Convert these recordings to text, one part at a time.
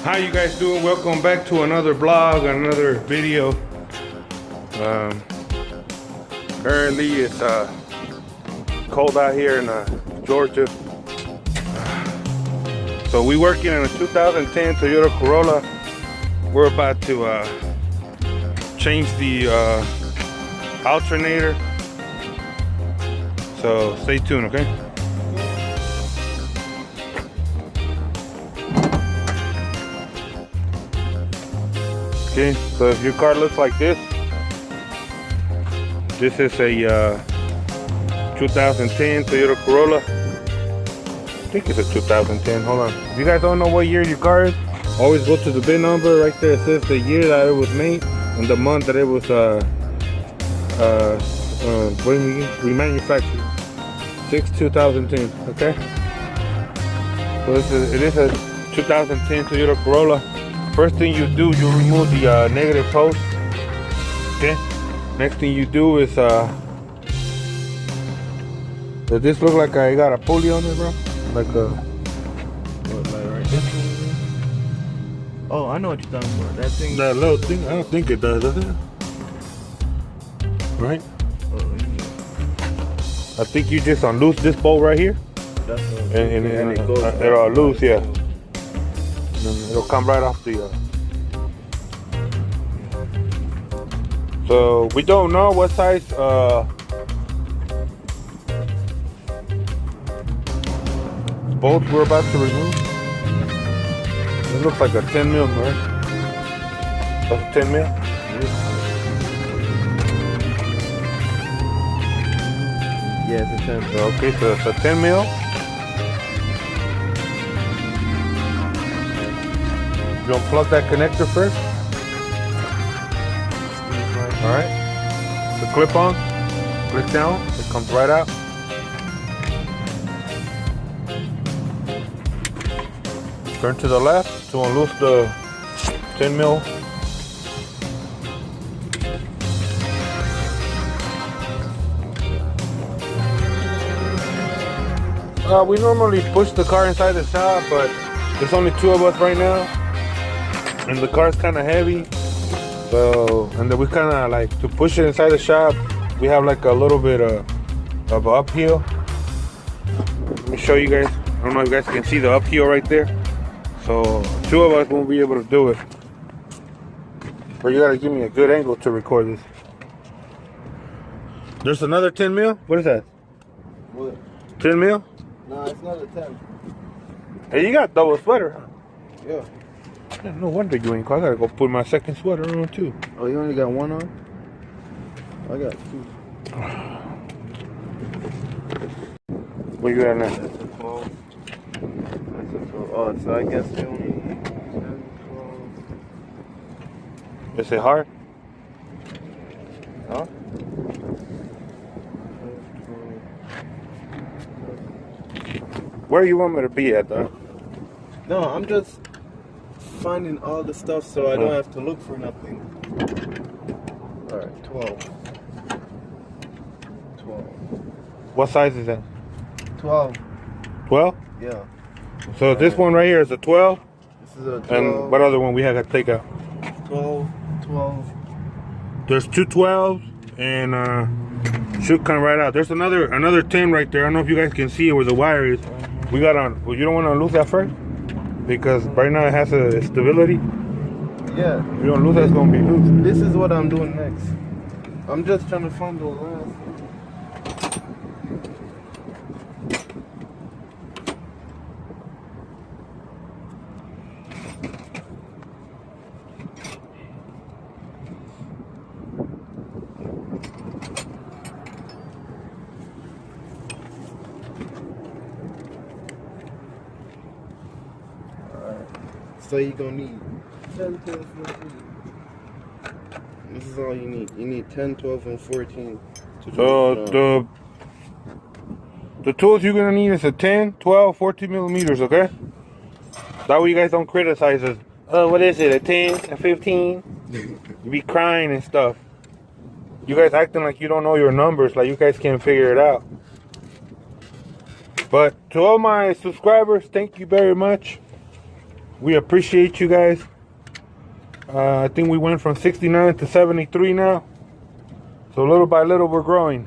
How you guys doing? Welcome back to another vlog, another video. Currently it's cold out here in Georgia. So we working on a 2010 Toyota Corolla. We're about to change the alternator. So stay tuned, okay? Okay, so if your car looks like this is a 2010 Toyota Corolla. I think it's a 2010. Hold on. If you guys don't know what year your car is, always go to the VIN number. Right there it says the year that it was made and the month that it was remanufactured. 6/2010. Okay. So it is a 2010 Toyota Corolla. First thing you do, you remove the negative post. Okay. Next thing you do is does this look like I got a pulley on it, bro? Like a what, like right this one? Oh, I know what you're talking about. That thing. That little thing? I don't think it does it? Right? I think you just unloose this bolt right here. That's and it goes. It'll loose, yeah. And it'll come right off the. So we don't know what size bolts we're about to remove. It looks like a 10 mil, right? That's a 10 mil. Yeah, it's a 10. Okay, so it's a 10 mil. You gonna plug that connector first? Alright. The clip on, click down, it comes right out. Turn to the left to unloose the 10 mil. We normally push the car inside the shop, but there's only two of us right now. And the car's kind of heavy. So, and then we kind of like to push it inside the shop. We have like a little bit of uphill. Let me show you guys. I don't know if you guys can see the uphill right there. So two of us won't be able to do it. But you gotta give me a good angle to record this. There's another 10 mil. What is that? What? 10 mil? No, it's not a 10. Hey, you got double sweater, huh? Yeah. No wonder you ain't. I gotta go put my second sweater on too. Oh, you only got one on? I got two. Where you at now? That's a 12. That's a 12. Oh, so I guess you only 10, 12. Is it hard? Huh? Where you want me to be at, though? No, I'm just finding all the stuff so I don't have to look for nothing. Alright, 12. 12. What size is that? 12. 12? Yeah. So this one right here is a 12? This is a 12. And what other one we have to take out? 12. 12. There's two 12s and should come right out. There's another 10 right there. I don't know if you guys can see it where the wire is. We got on. Well, you don't want to unloose that first? Because right now it has a stability. Yeah. If you don't lose that, it's going to be loose. This is what I'm doing next. I'm just trying to find the last. So you're gonna need 10, 12, 14. This is all you need. You need 10, 12, and 14. So the tools you're going to need is a 10, 12, 14 millimeters, okay? That way you guys don't criticize us. Oh, what is it, a 10, a 15? You be crying and stuff. You guys acting like you don't know your numbers, like you guys can't figure it out. But to all my subscribers, thank you very much. We appreciate you guys. I think we went from 69 to 73 now. So little by little, we're growing.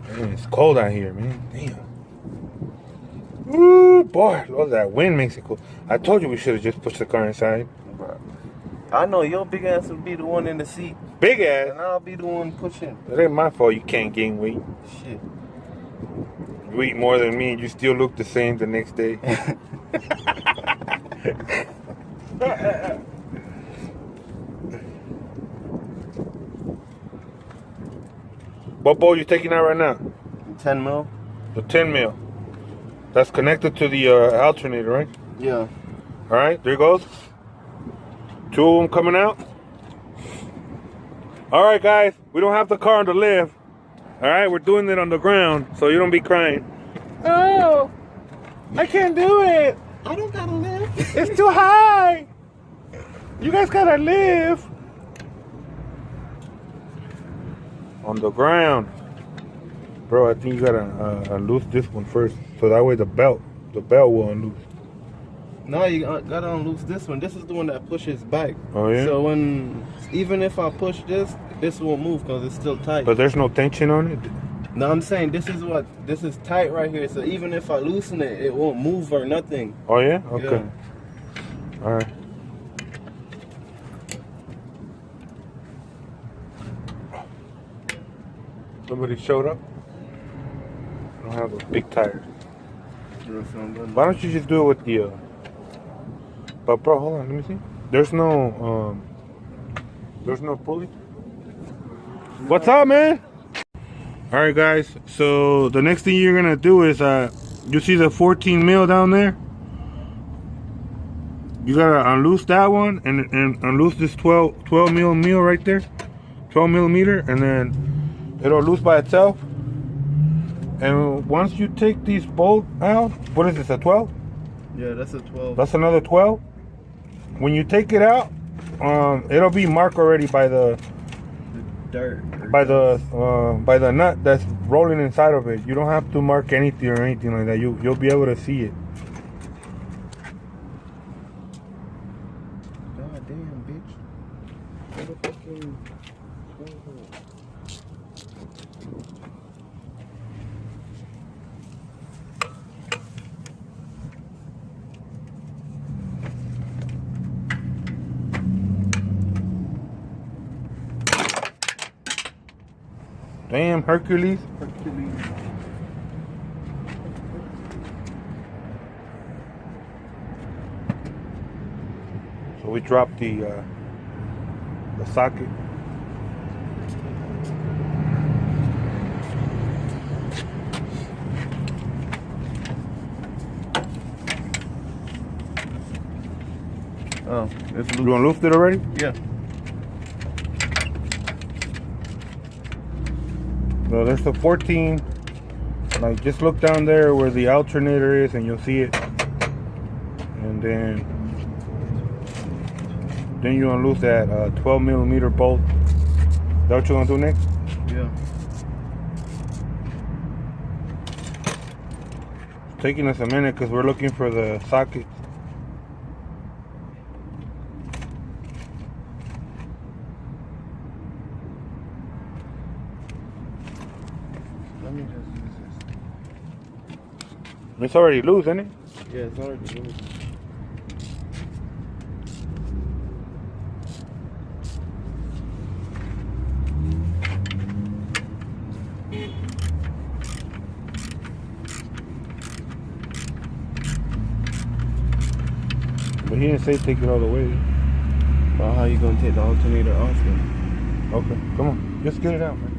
Man, it's cold out here, man. Damn. Ooh, boy, look, that wind makes it cool. I told you we should have just pushed the car inside. I know your big ass will be the one in the seat. Big ass? And I'll be the one pushing. It ain't my fault you can't gain weight. Shit. You eat more than me and you still look the same the next day. What bolt you taking out right now? 10 mil. The 10 mil. That's connected to the alternator, right? Yeah. All right, there goes. 2 of them coming out. All right, guys, we don't have the car on the lift. All right, we're doing it on the ground, so you don't be crying. Oh, I can't do it. I don't gotta lift. It's too high. You guys gotta lift. On the ground. Bro, I think you gotta unloose this one first, so that way the belt will unloose. No, you gotta unloose this one. This is the one that pushes back. Oh yeah. So even if I push this won't move because it's still tight. But there's no tension on it. No, I'm saying this is tight right here. So even if I loosen it, it won't move or nothing. Oh yeah. Okay. Yeah. All right. Somebody showed up. I don't have those big tires. Why don't you just do it with the? But bro, hold on. Let me see. There's no pulley. What's up, man? All right, guys. So the next thing you're gonna do is you see the 14 mil down there. You gotta unloose that one and unloose this 12 mil right there, 12 millimeter, and then it'll loose by itself. And once you take these bolts out, what is this, a 12? Yeah, that's a 12. That's another 12. When you take it out, it'll be marked already by the dirt. By the nut that's rolling inside of it. You don't have to mark anything or anything like that. You'll be able to see it. God damn, bitch. What the fucking... Damn, Hercules. So we dropped the socket. Oh, it's loose. You unloosed it already? Yeah. So there's the 14. Like, just look down there where the alternator is and you'll see it. And then you unloose that 12 millimeter bolt. Is that what you're gonna do next? Yeah. It's taking us a minute because we're looking for the socket. Let me just use this. It's already loose, isn't it? Yeah, it's already loose. But he didn't say take it all the way. Well, how you gonna take the alternator off then? Okay, come on. Just get it out, man.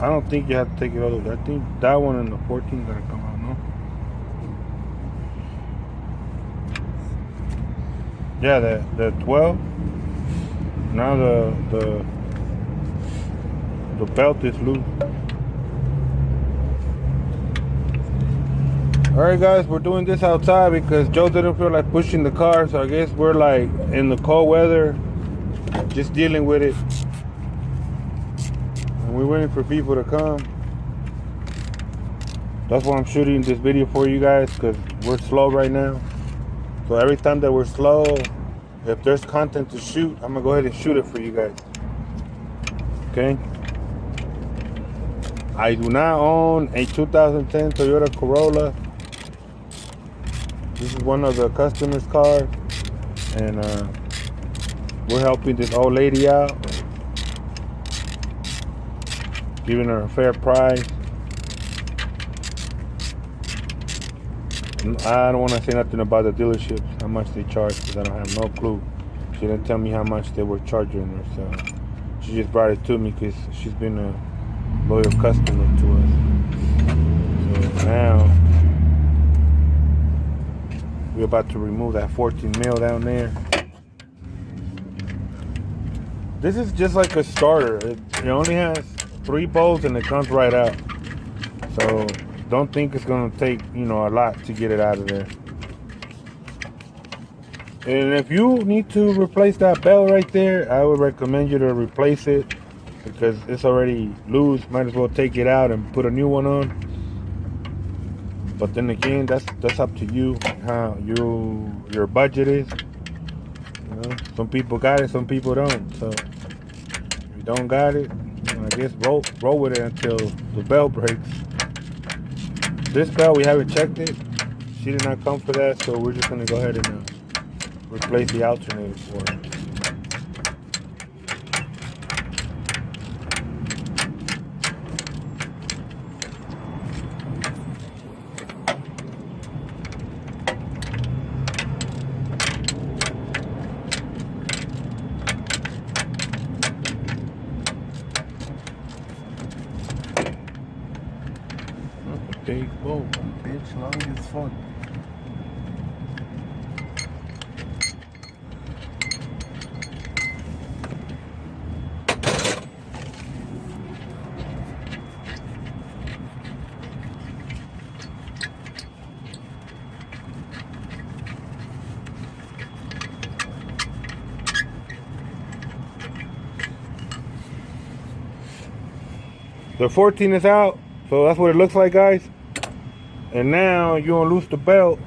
I don't think you have to take it all the way. I think that one and the 14 gotta come out, no? Yeah, the 12. Now the belt is loose. Alright guys, we're doing this outside because Joe didn't feel like pushing the car, so I guess we're like in the cold weather, just dealing with it. And we're waiting for people to come. That's why I'm shooting this video for you guys, because we're slow right now. So every time that we're slow, if there's content to shoot, I'm gonna go ahead and shoot it for you guys. Okay? I do not own a 2010 Toyota Corolla. This is one of the customer's cars, and we're helping this old lady out, giving her a fair price. I don't want to say nothing about the dealerships, how much they charge, because I don't have no clue. She didn't tell me how much they were charging her, so she just brought it to me because she's been a loyal customer to us. So now we're about to remove that 14 mil down there. This is just like a starter. It only has 3 bolts and it comes right out. So don't think it's gonna take, you know, a lot to get it out of there. And if you need to replace that belt right there, I would recommend you to replace it because it's already loose. Might as well take it out and put a new one on. But then again, that's up to you, how your budget is. You know, some people got it, some people don't. So if you don't got it, you know, I guess roll with it until the belt breaks. This belt, we haven't checked it. She did not come for that, so we're just gonna go ahead and replace the alternator for it. Big bolt, bitch, long as fuck. The 14 is out, so that's what it looks like, guys. And now you want to loose the belt.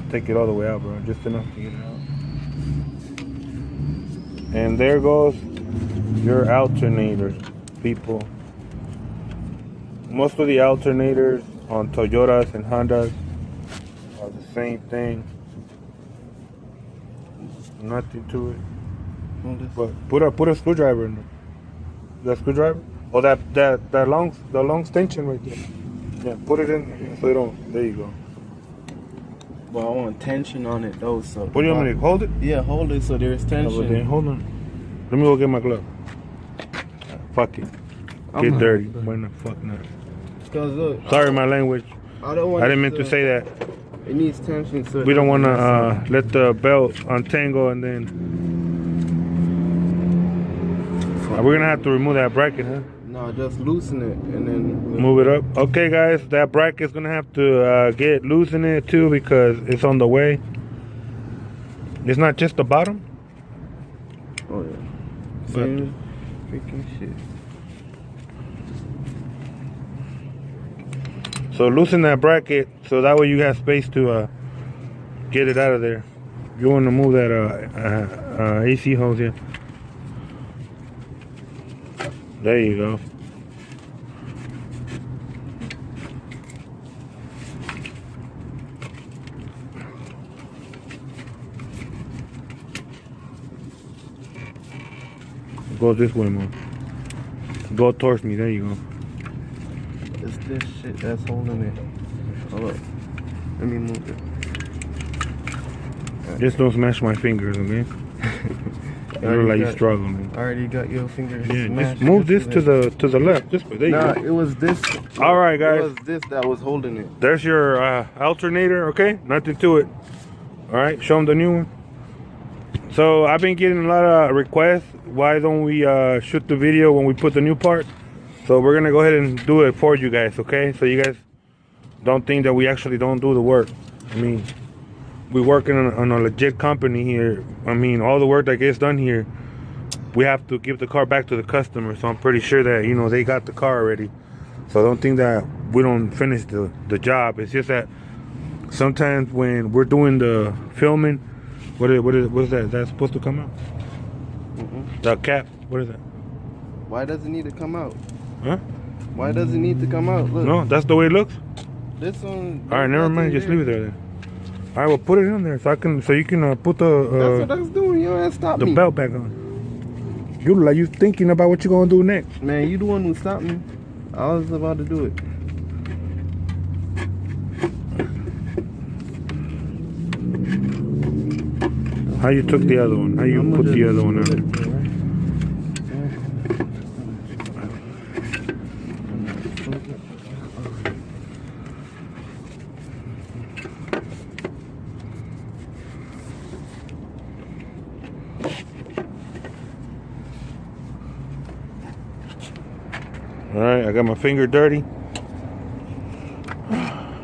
Take it all the way out, bro. Just enough to get it out. And there goes your alternator, people. Most of the alternators on Toyotas and Hondas are the same thing. Nothing to it. But put a screwdriver in there. That screwdriver? Oh, the long extension right there. Yeah, put it in so you don't. There you go. Well, I want tension on it though, so. What do you want me to hold it? Yeah, hold it so there's tension. Oh, then hold on. Let me go get my glove. Fuck it. Get dirty. Why not? Fuck no. Cause look. Sorry, my language. I didn't mean to say that. It needs tension, so. We don't want to let the belt untangle and then. We're gonna have to remove that bracket, huh? No, just loosen it and then move it up. Okay, guys, that bracket's gonna have to get loosened it too because it's on the way. It's not just the bottom. Oh yeah. Same freaking shit. So loosen that bracket so that way you have space to get it out of there. You want to move that AC hose here. There you go. Go this way, man. Go towards me. There you go. It's this shit that's holding it. Hold up. Let me move it. Just don't smash my fingers, okay? You look like you struggling. I already got your fingers. Yeah, just move this to the left. This way. There you go. It was this. All right, guys. It was this that was holding it. There's your alternator. Okay, nothing to it. All right, show them the new one. So I've been getting a lot of requests. Why don't we shoot the video when we put the new part? So we're gonna go ahead and do it for you guys. Okay, so you guys don't think that we actually don't do the work. I mean, we're working on a legit company here. I mean, all the work that gets done here, we have to give the car back to the customer. So I'm pretty sure that, you know, they got the car already. So don't think that we don't finish the job. It's just that sometimes when we're doing the filming, what is that? Is that supposed to come out? The cap, what is that? Why does it need to come out? Huh? Why does it need to come out? Look. No, that's the way it looks. This one. All right, never mind. Just leave it there then. All right, well, put it in there so you can put the that's what I was doing. You ain't stop me. The belt back on. You look like you thinking about what you gonna do next. Man, you the one who stopped me. I was about to do it. How you took the other one? How you put the other one on? All right, I got my finger dirty.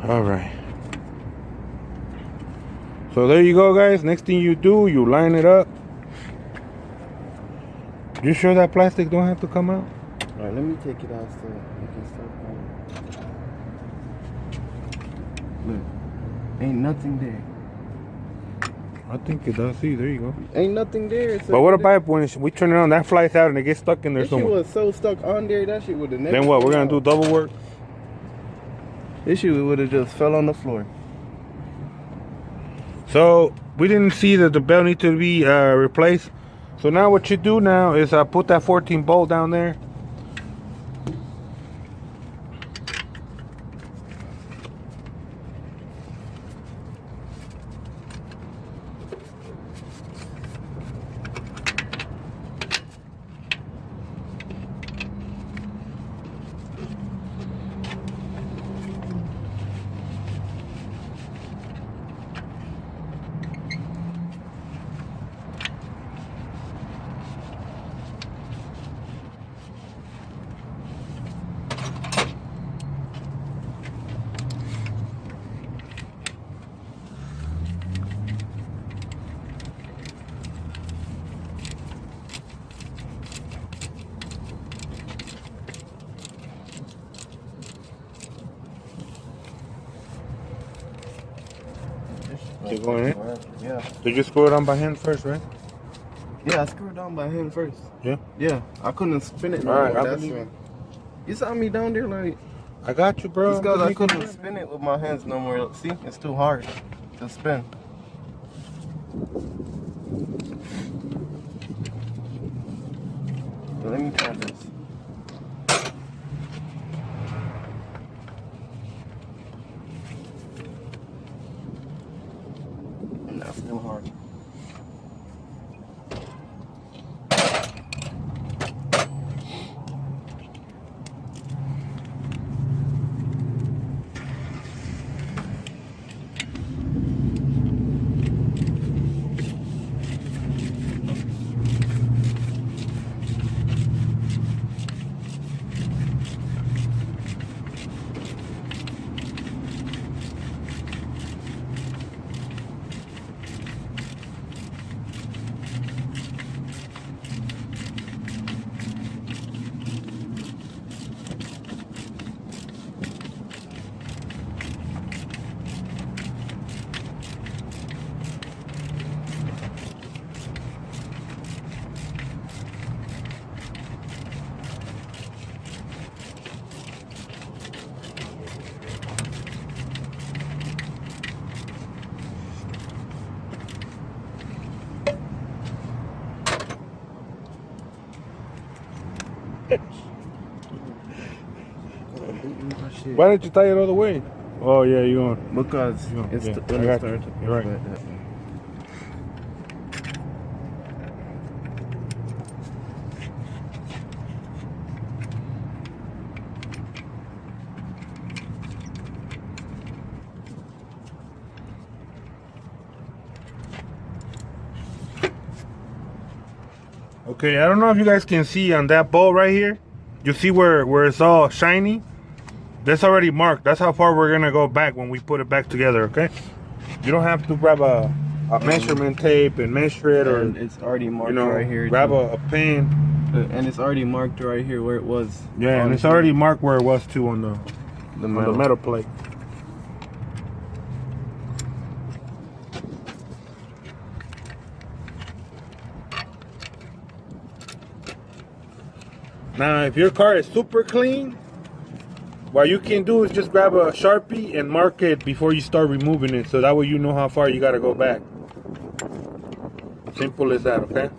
All right. So there you go, guys. Next thing you do, you line it up. You sure that plastic don't have to come out? All right, let me take it out so you can start playing. Look, ain't nothing there. I think it does. See, there you go. Ain't nothing there. So but what about when we turn it on, that flies out and it gets stuck in there this somewhere? shit was so stuck on there, that shit would have never. Then what? We're gonna do double work. This shit would have just fell on the floor. So we didn't see that the belt need to be replaced. So now what you do now is put that 14 bolt down there. You going in? Yeah. Did you screw it on by hand first, right? Yeah, I screwed it down by hand first. Yeah? Yeah, I couldn't spin it. All right, that's when. You saw me down there like. I got you, bro. Because I couldn't spin it with my hands no more. See, it's too hard to spin. Let me try this. That's still hard. Why didn't you tie it all the way? Oh yeah, you on? Because it's yeah, the I got you. You're right. Okay, I don't know if you guys can see on that bolt right here. You see where it's all shiny? That's already marked. That's how far we're gonna go back when we put it back together, okay? You don't have to grab a measurement tape and measure it, or it's already marked right here. Grab a pen. And it's already marked right here where it was. Yeah, and it's already marked where it was too on the metal plate. Now, if your car is super clean, what you can do is just grab a Sharpie and mark it before you start removing it, so that way you know how far you gotta go back. Simple as that, okay?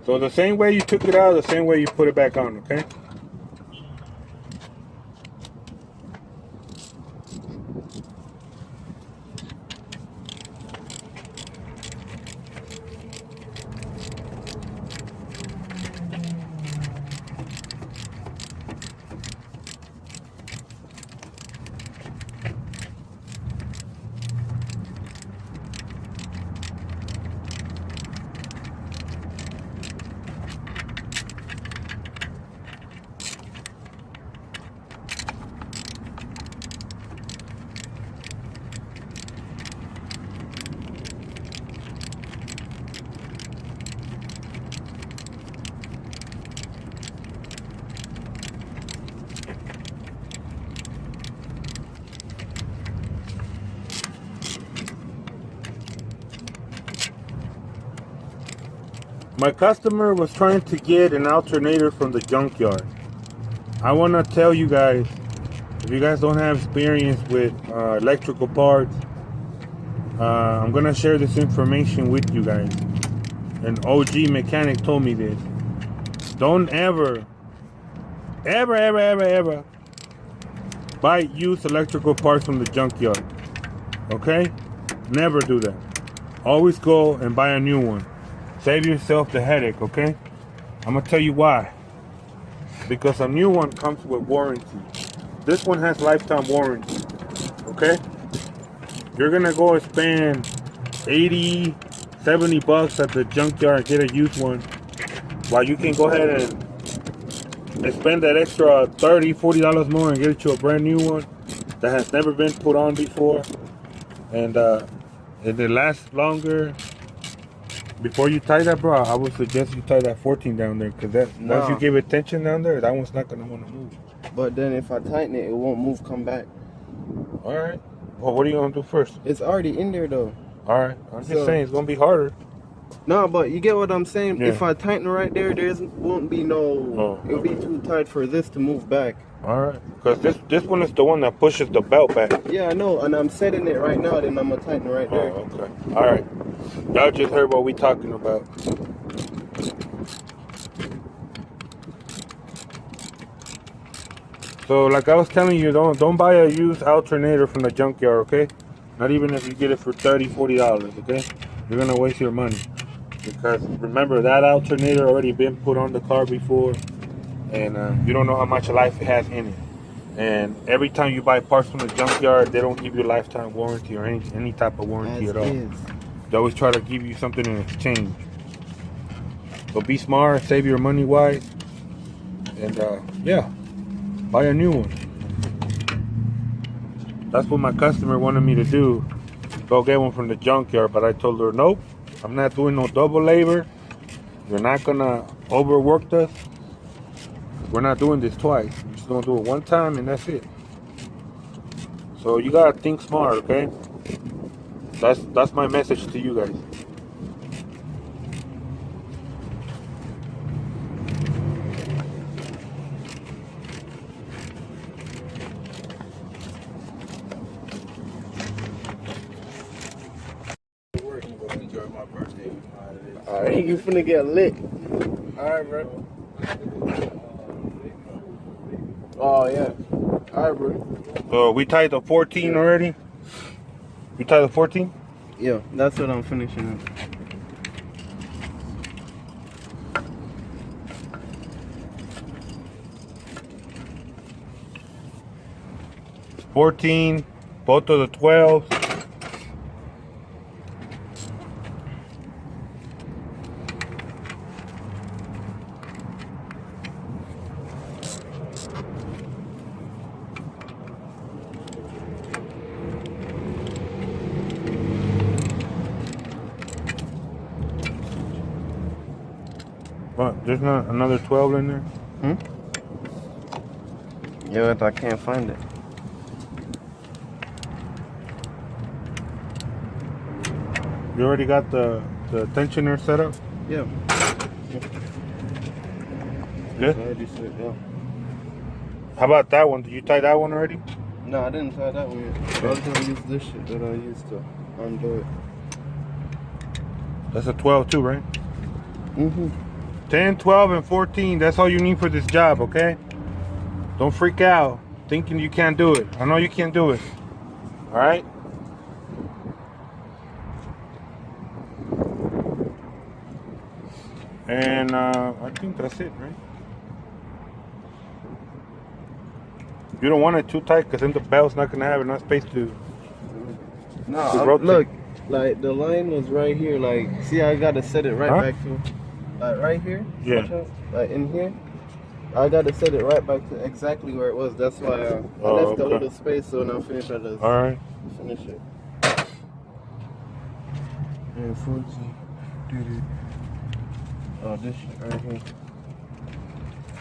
So the same way you took it out, the same way you put it back on, okay? My customer was trying to get an alternator from the junkyard. I want to tell you guys, if you guys don't have experience with electrical parts, I'm going to share this information with you guys. An OG mechanic told me this. Don't ever buy used electrical parts from the junkyard. Okay? Never do that. Always go and buy a new one. Save yourself the headache, okay? I'm gonna tell you why. Because a new one comes with warranty. This one has lifetime warranty, okay? You're gonna go and spend 80, 70 bucks at the junkyard and get a used one, while you can go ahead and spend that extra 30, 40 dollars more and get you a brand new one that has never been put on before, and it lasts longer. Before you tie that, bro, I would suggest you tie that 14 down there, because once you give it tension down there, that one's not gonna want to move. But then if I tighten it, it won't move, come back. All right. Well, what are you gonna do first? It's already in there though. All right. I'm just saying it's gonna be harder. No, but you get what I'm saying. Yeah. If I tighten right there, won't be no. It'll be too tight for this to move back. All right. Because this one is the one that pushes the belt back. Yeah, I know, and I'm setting it right now. Then I'm gonna tighten it right there. Oh, okay. All right. Y'all just heard what we talking about. So, like I was telling you, don't buy a used alternator from the junkyard, okay? Not even if you get it for $30, $40, okay? You're gonna waste your money, because remember, that alternator already been put on the car before, and you don't know how much life it has in it. And every time you buy parts from the junkyard, they don't give you a lifetime warranty or any type of warranty at all. They always try to give you something in exchange. So be smart, save your money wise, and yeah, buy a new one. That's what my customer wanted me to do. Go get one from the junkyard, but I told her, nope, I'm not doing no double labor. You're not gonna overwork us. We're not doing this twice. We're just gonna do it one time and that's it. So you gotta think smart, okay? That's my message to you guys. Alright, you finna get lit. Alright, bro. Oh yeah. Alright, bro. So we tied the 14 already? We tied the 14? Yeah, that's what I'm finishing up. $14, both of the 12s. What? There's not another 12 in there? Hmm? Yeah, I can't find it. You already got the tensioner set up? Yeah. Good? I already said, yeah. How about that one? Did you tie that one already? No, I didn't try that one yet. I was gonna use this shit that I used to undo it. That's a 12 too, right? Mm-hmm. 10, 12, and 14. That's all you need for this job, okay? Don't freak out thinking you can't do it. I know you can't do it. All right? And I think that's it, right? You don't want it too tight because then the belt's not going to have enough space to No, look, like the line was right here. Like, see, I got to set it right back to, like right here. Yeah. Like in here. I got to set it right back to exactly where it was. That's why I left a little space so when I finish, I just finish it. And 14. Oh, this shit right here.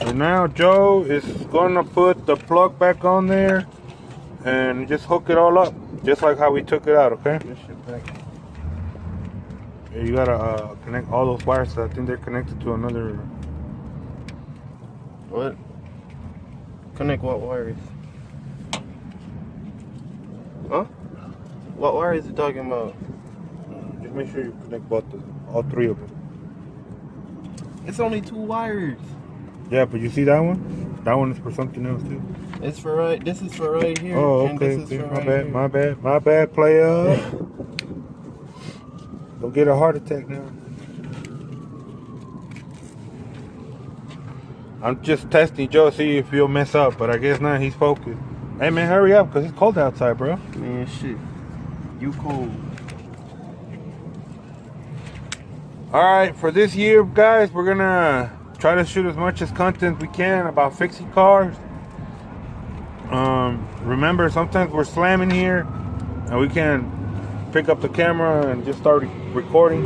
And now Joe is going to put the plug back on there and just hook it all up, just like how we took it out, okay? This shit back. Yeah, you got to connect all those wires. I think they're connected to another... What? Connect what wires? Huh? What wire is he talking about? Just make sure you connect all three of them. It's only 2 wires. Yeah, but you see that one? That one is for something else too. It's for right. This is for right here. Oh, and okay. this is for My right bad. here. My bad, player. Don't get a heart attack now. I'm just testing Joe, see if he'll mess up, but I guess not. He's focused. Hey man, hurry up, cause it's cold outside, bro. Man, shit. You cold. All right, for this year, guys, we're gonna try to shoot as much as content we can about fixing cars. Remember, sometimes we're slamming here, and we can pick up the camera and just start recording.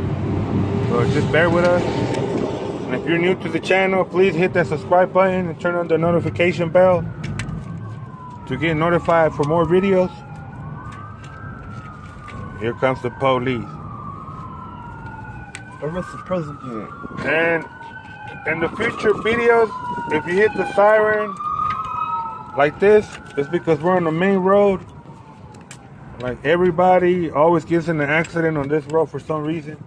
So just bear with us. And if you're new to the channel, please hit that subscribe button and turn on the notification bell to get notified for more videos. Here comes the police. Arrest the president. And in the future videos, if you hit the siren like this, it's because we're on the main road. Like everybody always gets in an accident on this road for some reason.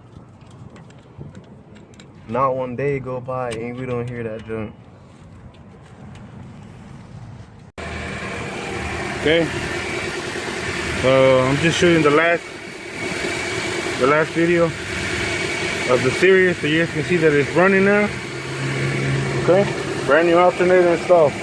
Not one day go by and we don't hear that junk. Okay. So I'm just shooting the last video of the series, so you guys can see that it's running now. Okay. Brand new alternator installed.